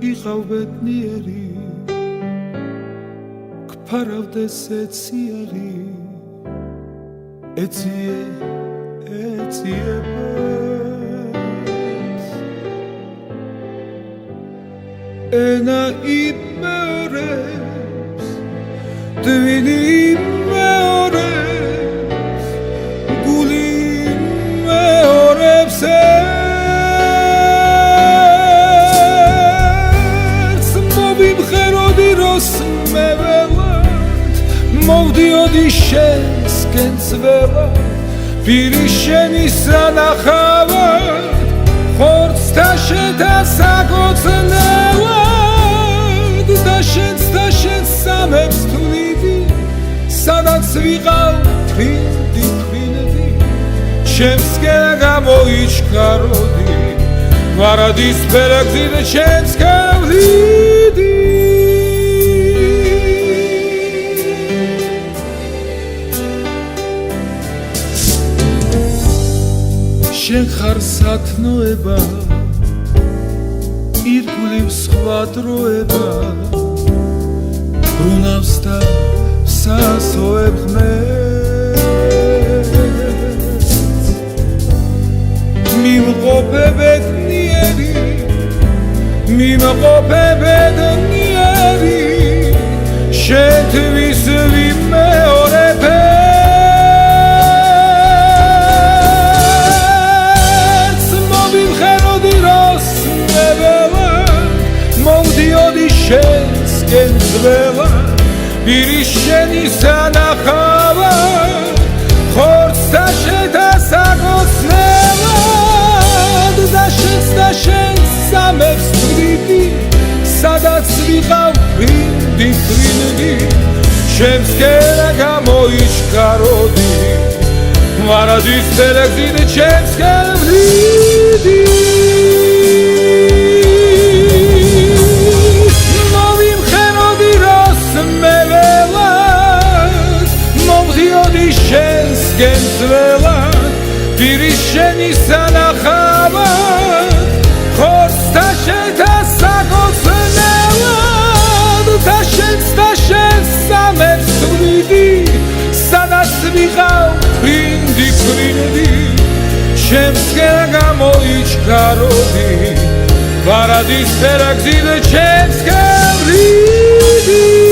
იყავ ბედნიერი გფარავდეს ეციერი ეციებს ენა იმეორებს დვინი იმეორებს გული იმეორებს მოვიმღეროდი როს მე ველად მოვდიოდი შენსკენ ძველად პირი შენი სანახავად ხორცთა შეთა საკოცნელად და შენს სამებს თვლიდი სადაც ვიყავ თვინდი ჩემსკენ გამოიჩქაროდი ვარადის ფერაგზიდე ჩემსკენ ვლიდი შენ ხარ სათნოება ირგვლივ სხვა დროება ბრუნავს და სასოებ ღმერთს მიმყოფე ბედნიერი შენთვის ვიმეორებებს მოვიმღეროდი როს მე ველად მოვდიოდი შენსკენ ძველად პირი შენი სანახავად ხორცთა შეთა საკოცნელად და შენს სამებს თვლიდი სადაც ვიყავ თვინდი ჩემსკენ გამოიჩქაროდი ვარადის ფერაგზიდე ჩემსკენ ვლიდი მოვიმღეროდი როს მე ველად მოვდიოდი შენსკენ ძველად პირი შენი სანახავად ხორცთა შეთა საკოცნელად და შენს სამებს თვლიდი სადაც ვიყავ თვინდი ჩემსკენ გამოიჩქაროდი ვარადის ფერაგზიდე ჩემსკენ ვლიდი